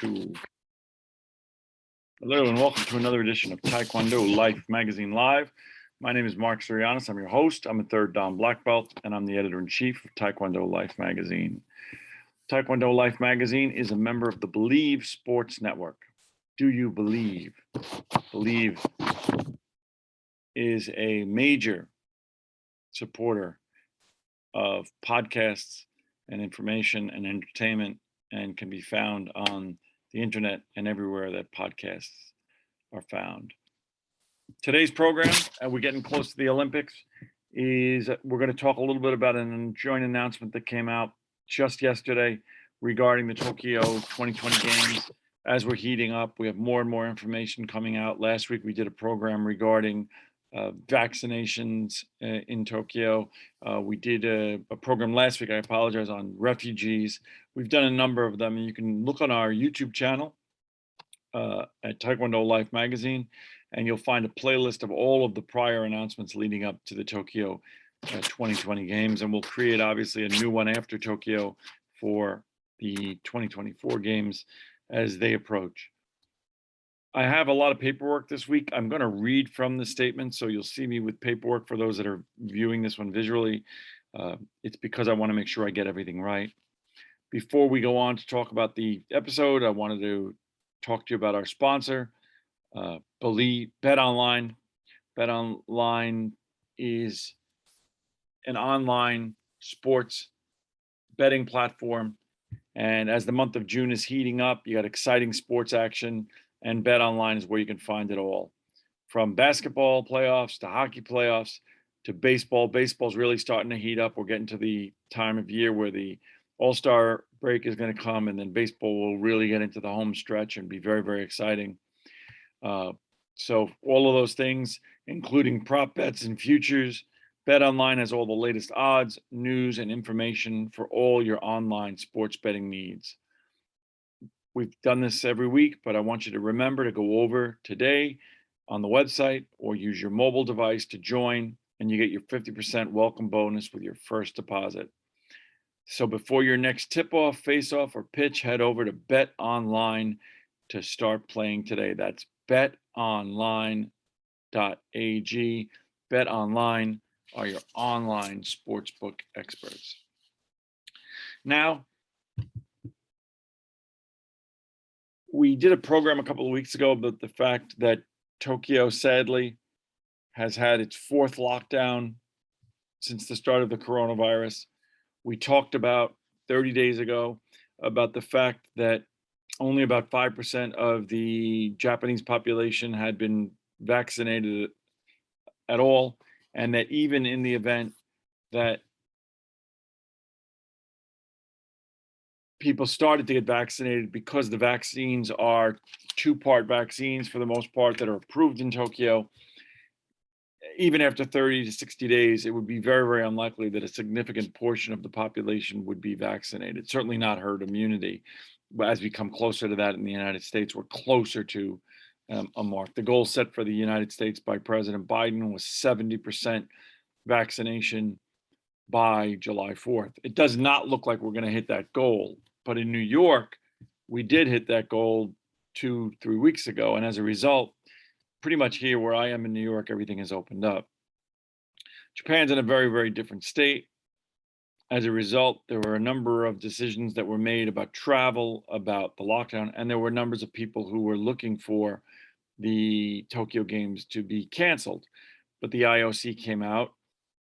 2. Hello and welcome to another edition of Taekwondo Life Magazine Live. My name is Mark Sirianis. I'm your host. I'm a third Dan black belt and I'm the editor-in-chief of Taekwondo Life Magazine. Taekwondo Life Magazine is a member of the Believe Sports Network. Do you believe? Believe is a major supporter of podcasts and information and entertainment and can be found on the internet and everywhere that podcasts are found. Today's program, and we're getting close to the Olympics, is we're going to talk a little bit about a joint announcement that came out just yesterday regarding the Tokyo 2020 Games. As we're heating up, we have more and more information coming out. Last week, we did a program regarding vaccinations in Tokyo. We did a program last week, I apologize, on refugees. We've done a number of them, and you can look on our YouTube channel at Taekwondo Life Magazine, and you'll find a playlist of all of the prior announcements leading up to the Tokyo 2020 Games, and we'll create obviously a new one after Tokyo for the 2024 Games as they approach. I have a lot of paperwork this week. I'm going to read from the statement, so you'll see me with paperwork for those that are viewing this one visually. It's because I want to make sure I get everything right. Before we go on to talk about the episode, I wanted to talk to you about our sponsor, Believe Bet Online. Bet Online is an online sports betting platform, and as the month of June is heating up, you got exciting sports action. And Bet Online is where you can find it all. From basketball playoffs to hockey playoffs to baseball. Baseball's really starting to heat up. We're getting to the time of year where the All-Star break is going to come, and then baseball will really get into the home stretch and be very, very exciting. So all of those things, including prop bets and futures, Bet Online has all the latest odds, news, and information for all your online sports betting needs. We've done this every week, but I want you to remember to go over today on the website or use your mobile device to join, and you get your 50% welcome bonus with your first deposit. So before your next tip-off, face-off, or pitch, head over to Bet Online to start playing today. That's betonline.ag. Bet Online are your online sportsbook experts. Now, we did a program a couple of weeks ago about the fact that Tokyo, sadly, has had its fourth lockdown since the start of the coronavirus. We talked about 30 days ago about the fact that only about 5% of the Japanese population had been vaccinated at all, and that even in the event that people started to get vaccinated, because the vaccines are two-part vaccines for the most part that are approved in Tokyo, even after 30 to 60 days, it would be very, very unlikely that a significant portion of the population would be vaccinated. Certainly not herd immunity. But as we come closer to that in the United States, we're closer to a mark. The goal set for the United States by President Biden was 70% vaccination by July 4th. It does not look like we're going to hit that goal. But in New York, we did hit that goal 2-3 weeks ago. And as a result, pretty much here where I am in New York, everything has opened up. Japan's in a very, very different state. As a result, there were a number of decisions that were made about travel, about the lockdown, and there were numbers of people who were looking for the Tokyo Games to be canceled. But the IOC came out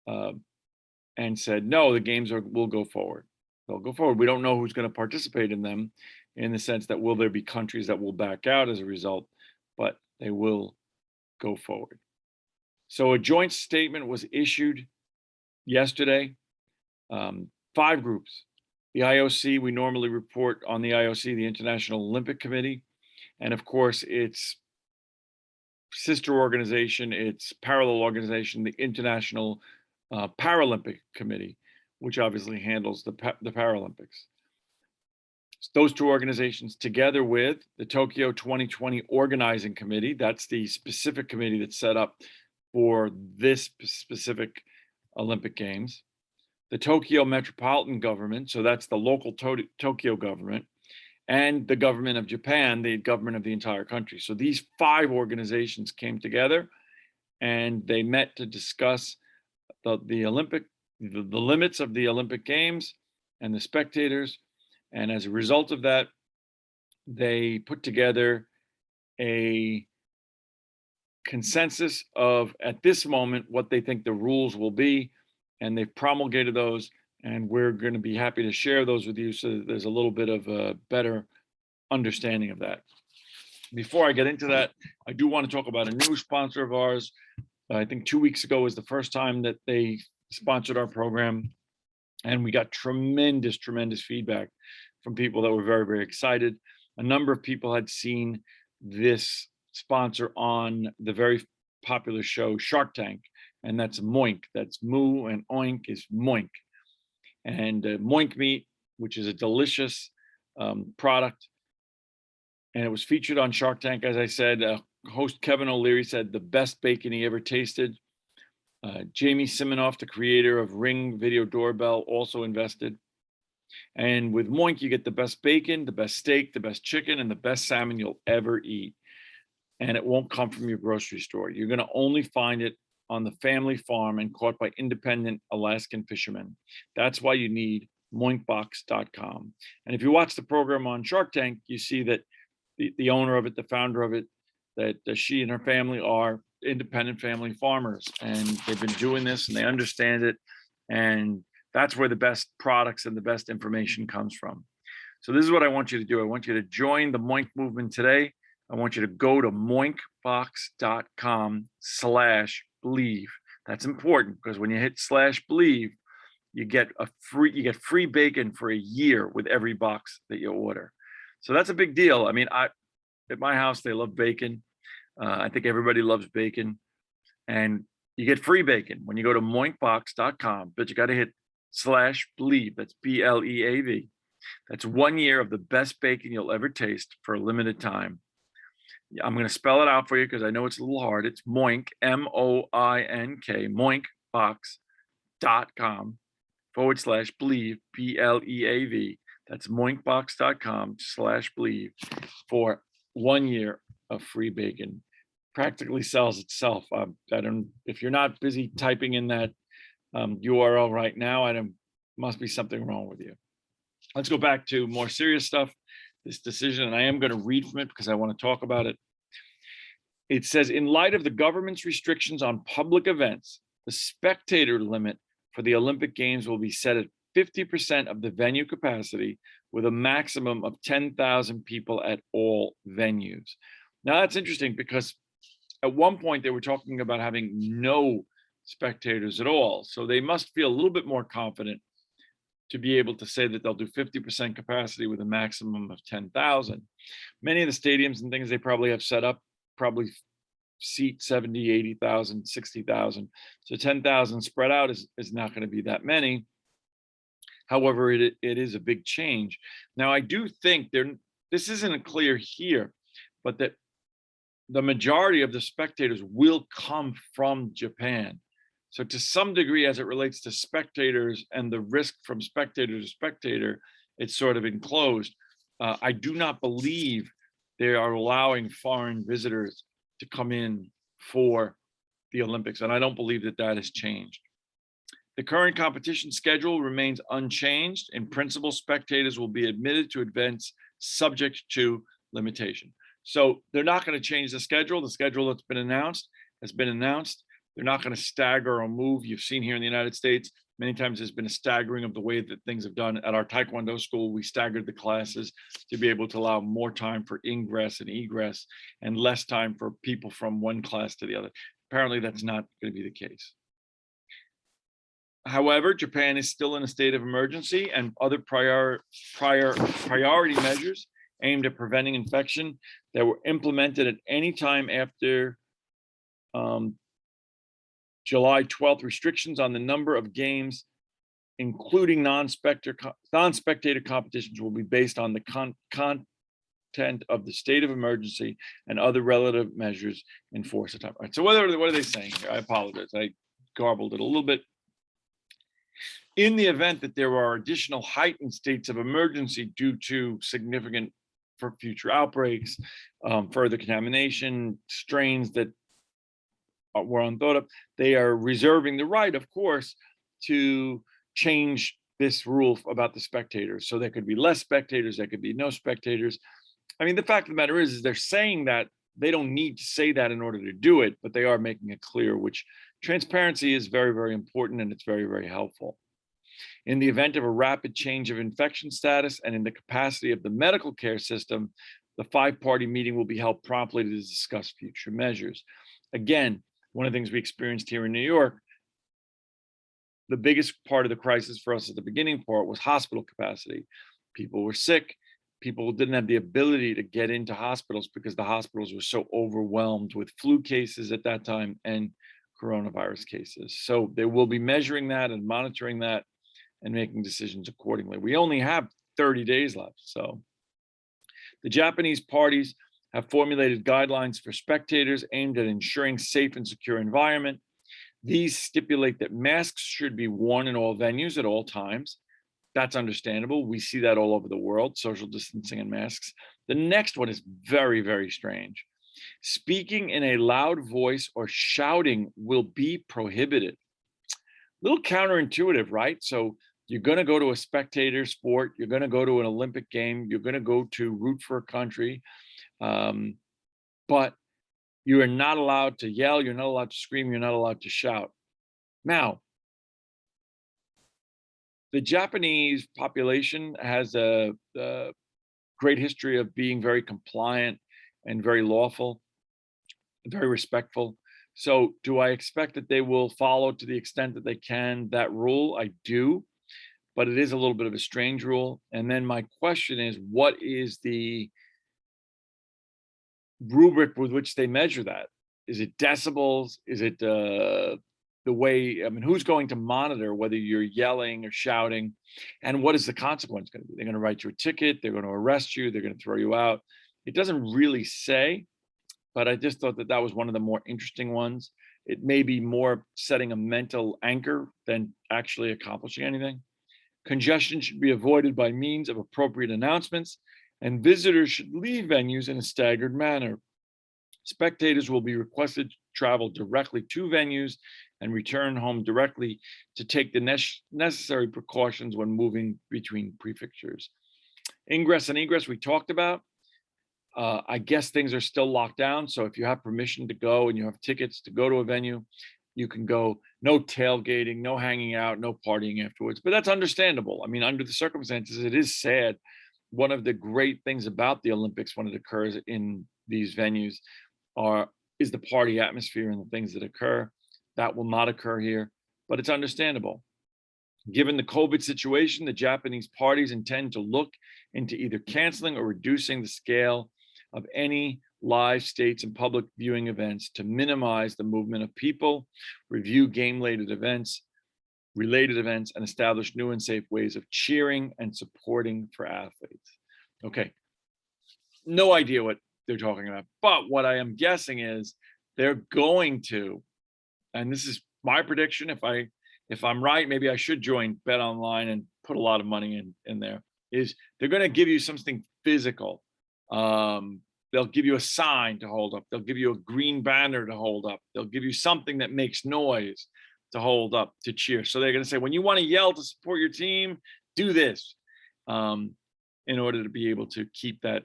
and said, no, the games will go forward. They'll go forward. We don't know who's going to participate in them, in the sense that will there be countries that will back out as a result, but they will go forward. So a joint statement was issued yesterday. 5 groups. The IOC, we normally report on the IOC, the International Olympic Committee, and of course its sister organization, its parallel organization, the International Paralympic Committee, which obviously handles the Paralympics. Those two organizations, together with the Tokyo 2020 Organizing Committee, that's the specific committee that's set up for this specific Olympic Games, the Tokyo Metropolitan Government, so that's the local Tokyo government, and the government of Japan, the government of the entire country. So these 5 organizations came together and they met to discuss the limits of the Olympic Games and the spectators. And as a result of that, they put together a consensus of, at this moment, what they think the rules will be, and they've promulgated those, and we're going to be happy to share those with you so that there's a little bit of a better understanding of that. Before I get into that, I do want to talk about a new sponsor of ours. I think 2 weeks ago was the first time that they sponsored our program, and we got tremendous feedback from people that were very, very excited. A number of people had seen this sponsor on the very popular show Shark Tank, and that's Moink. That's moo, and oink is moink. And moink meat, which is a delicious product, and it was featured on Shark Tank. As I said, host Kevin O'Leary said the best bacon he ever tasted. Jamie Siminoff, the creator of Ring Video Doorbell, also invested. And with Moink, you get the best bacon, the best steak, the best chicken, and the best salmon you'll ever eat. And it won't come from your grocery store. You're going to only find it on the family farm and caught by independent Alaskan fishermen. That's why you need moinkbox.com. And if you watch the program on Shark Tank, you see that the owner of it, the founder of it, that she and her family are independent family farmers, and they've been doing this and they understand it. And that's where the best products and the best information comes from. So this is what I want you to do. I want you to join the Moink movement today. I want you to go to moinkbox.com/believe. That's important because when you hit /believe, you get free bacon for a year with every box that you order. So that's a big deal. I mean, at my house, they love bacon. I think everybody loves bacon, and you get free bacon when you go to moinkbox.com, but you got to hit /believe. That's BLEAV. That's 1 year of the best bacon you'll ever taste for a limited time. I'm going to spell it out for you because I know it's a little hard. It's Moink, MOINK, moinkbox.com/believe, BLEAV. That's moinkbox.com/believe for 1 year of free bacon. Practically sells itself. If you're not busy typing in that URL right now, must be something wrong with you. Let's go back to more serious stuff. This decision, and I am going to read from it because I want to talk about it. It says, in light of the government's restrictions on public events, the spectator limit for the Olympic Games will be set at 50% of the venue capacity with a maximum of 10,000 people at all venues. Now that's interesting because at one point they were talking about having no spectators at all. So they must feel a little bit more confident to be able to say that they'll do 50% capacity with a maximum of 10,000. Many of the stadiums and things they probably have set up probably seat 70, 80,000, 60,000. So 10,000 spread out is not going to be that many. However, it is a big change. Now, I do think this isn't clear here, but that the majority of the spectators will come from Japan. So to some degree, as it relates to spectators and the risk from spectator to spectator, it's sort of enclosed. I do not believe they are allowing foreign visitors to come in for the Olympics, and I don't believe that has changed. The current competition schedule remains unchanged. In principle, spectators will be admitted to events subject to limitation. So they're not going to change the schedule. The schedule that's been announced has been announced. They're not going to stagger or move. You've seen here in the United States, many times there's been a staggering of the way that things have done. At our Taekwondo school, we staggered the classes to be able to allow more time for ingress and egress and less time for people from one class to the other. Apparently, that's not going to be the case. However, Japan is still in a state of emergency, and other priority measures aimed at preventing infection that were implemented at any time after July 12th. Restrictions on the number of games, including non-spectator competitions, will be based on the content of the state of emergency and other relative measures in force at time. All right, so what are they saying here? I apologize. I garbled it a little bit. In the event that there are additional heightened states of emergency due to significant for future outbreaks, further contamination, strains that were unthought of. They are reserving the right, of course, to change this rule about the spectators. So there could be less spectators, there could be no spectators. I mean, the fact of the matter is they're saying that they don't need to say that in order to do it, but they are making it clear, which transparency is very, very important, and it's very, very helpful. In the event of a rapid change of infection status and in the capacity of the medical care system, the five-party meeting will be held promptly to discuss future measures. Again, one of the things we experienced here in New York, the biggest part of the crisis for us at the beginning part was hospital capacity. People were sick. People didn't have the ability to get into hospitals because the hospitals were so overwhelmed with flu cases at that time and coronavirus cases. So they will be measuring that and monitoring that and making decisions accordingly. We only have 30 days left. So the Japanese parties have formulated guidelines for spectators aimed at ensuring safe and secure environment. These stipulate that masks should be worn in all venues at all times. That's understandable. We see that all over the world, social distancing and masks. The next one is very, very strange. Speaking in a loud voice or shouting will be prohibited. A little counterintuitive, right? So you're going to go to a spectator sport, you're going to go to an Olympic game, you're going to go to root for a country, but you are not allowed to yell, you're not allowed to scream, you're not allowed to shout. Now, the Japanese population has a great history of being very compliant and very lawful, very respectful. So do I expect that they will follow to the extent that they can that rule? I do, but it is a little bit of a strange rule. And then my question is, what is the rubric with which they measure that? Is it decibels? Is it the way, I mean, who's going to monitor whether you're yelling or shouting? And what is the consequence going to be? They're going to write you a ticket, they're going to arrest you, they're going to throw you out. It doesn't really say, but I just thought that that was one of the more interesting ones. It may be more setting a mental anchor than actually accomplishing anything. Congestion should be avoided by means of appropriate announcements, and visitors should leave venues in a staggered manner. Spectators will be requested to travel directly to venues and return home directly to take the necessary precautions when moving between prefectures. Ingress and egress we talked about. I guess things are still locked down. So if you have permission to go and you have tickets to go to a venue, you can go. No tailgating, no hanging out, no partying afterwards. But that's understandable. I mean, under the circumstances, it is sad. One of the great things about the Olympics when it occurs in these venues is the party atmosphere and the things that occur. That will not occur here, but it's understandable. Given the COVID situation, the Japanese parties intend to look into either canceling or reducing the scale of any live states and public viewing events to minimize the movement of people, review game-related events, and establish new and safe ways of cheering and supporting for athletes. Okay, no idea what they're talking about, but what I am guessing is they're going to, and this is my prediction, if I'm right, maybe I should join Bet Online and put a lot of money in there, is they're going to give you something physical. They'll give you a sign to hold up. They'll give you a green banner to hold up. They'll give you something that makes noise to hold up, to cheer. So they're going to say, when you want to yell to support your team, do this, in order to be able to keep that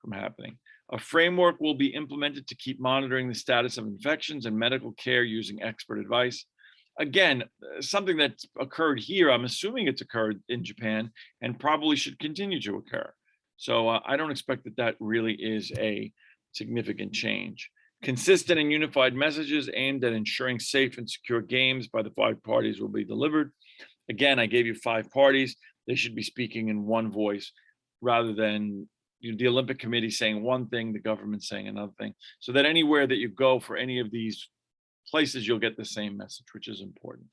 from happening. A framework will be implemented to keep monitoring the status of infections and medical care using expert advice. Again, something that's occurred here, I'm assuming it's occurred in Japan and probably should continue to occur. So I don't expect that really is a significant change. Consistent and unified messages aimed at ensuring safe and secure games by the five parties will be delivered. Again, I gave you five parties. They should be speaking in one voice rather than the Olympic Committee saying one thing, the government saying another thing, so that anywhere that you go for any of these places, you'll get the same message, which is important.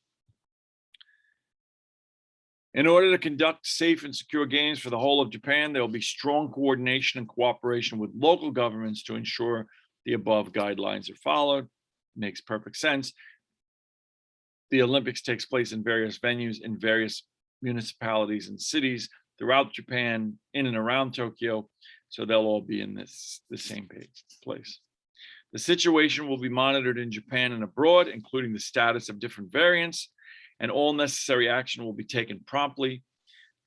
In order to conduct safe and secure games for the whole of Japan, there will be strong coordination and cooperation with local governments to ensure the above guidelines are followed. Makes perfect sense. The Olympics takes place in various venues in various municipalities and cities. throughout Japan, in and around Tokyo. So they'll all be in the same place. The situation will be monitored in Japan and abroad, including the status of different variants, and all necessary action will be taken promptly.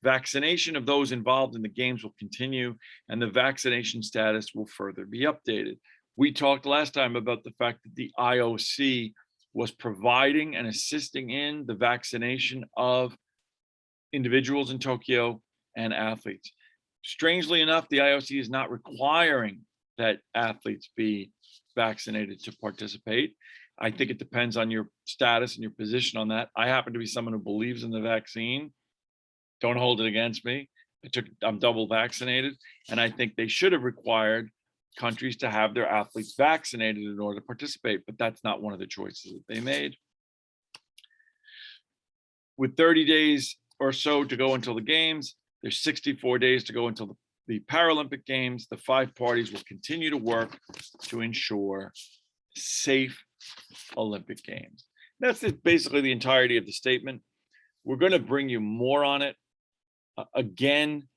Vaccination of those involved in the games will continue, and the vaccination status will further be updated. We talked last time about the fact that the IOC was providing and assisting in the vaccination of individuals in Tokyo and athletes. Strangely enough, the IOC is not requiring that athletes be vaccinated to participate. I think it depends on your status and your position on that. I happen to be someone who believes in the vaccine. Don't hold it against me. I'm double vaccinated, and I think they should have required countries to have their athletes vaccinated in order to participate, but that's not one of the choices that they made. With 30 days or so to go until the games, there's 64 days to go until the Paralympic Games. The 5 parties will continue to work to ensure safe Olympic Games. That's basically the entirety of the statement. We're going to bring you more on it. Again,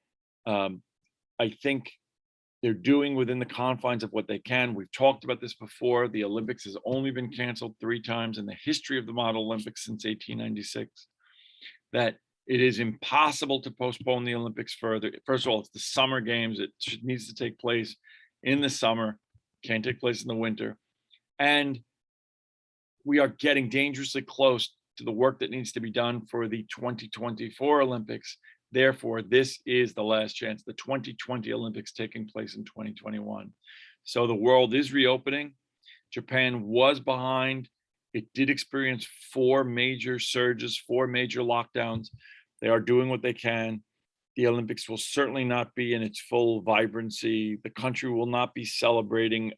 I think they're doing within the confines of what they can. We've talked about this before. The Olympics has only been canceled 3 times in the history of the Model Olympics since 1896. That it is impossible to postpone the Olympics further. First of all, it's the summer games. It needs to take place in the summer, can't take place in the winter. And we are getting dangerously close to the work that needs to be done for the 2024 Olympics. Therefore, this is the last chance. The 2020 Olympics taking place in 2021. So the world is reopening. Japan was behind. It did experience 4 major surges, 4 major lockdowns. They are doing what they can. The Olympics will certainly not be in its full vibrancy. The country will not be celebrating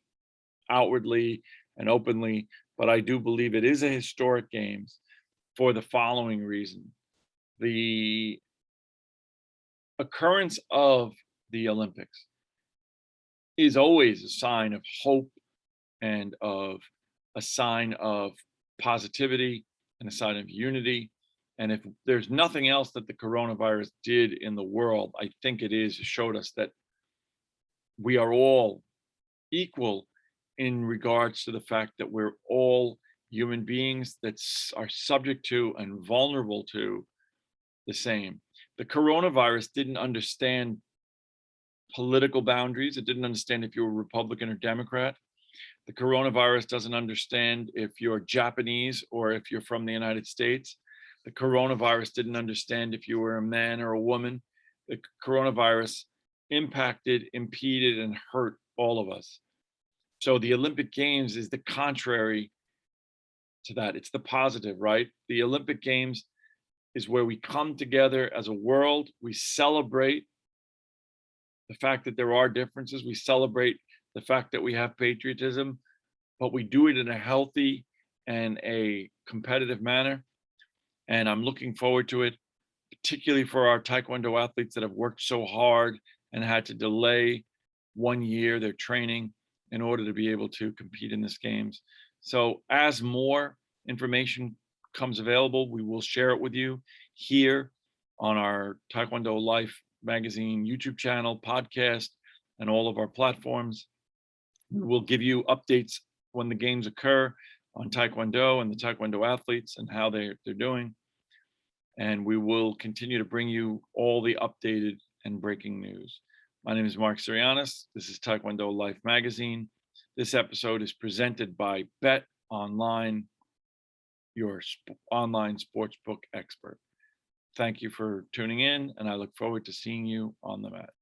outwardly and openly, but I do believe it is a historic games for the following reason. The occurrence of the Olympics is always a sign of hope and of a sign of positivity and a sign of unity. And if there's nothing else that the coronavirus did in the world, I think it showed us that we are all equal in regards to the fact that we're all human beings that are subject to and vulnerable to the same. The coronavirus didn't understand political boundaries. It didn't understand if you were Republican or Democrat. The coronavirus doesn't understand if you're Japanese or if you're from the United States. The coronavirus didn't understand if you were a man or a woman. The coronavirus impacted, impeded, and hurt all of us. So the Olympic Games is the contrary to that. It's the positive, right? The Olympic Games is where we come together as a world. We celebrate the fact that there are differences. We celebrate the fact that we have patriotism, but we do it in a healthy and a competitive manner. And I'm looking forward to it, particularly for our Taekwondo athletes that have worked so hard and had to delay 1 year their training in order to be able to compete in this games. So as more information comes available, we will share it with you here on our Taekwondo Life magazine YouTube channel, podcast, and all of our platforms. We will give you updates when the games occur on Taekwondo and the Taekwondo athletes and how they're doing. And we will continue to bring you all the updated and breaking news. My name is Mark Sirianis. This is Taekwondo Life magazine. This episode is presented by Bet Online, your online sportsbook expert. Thank you for tuning in, and I look forward to seeing you on the mat.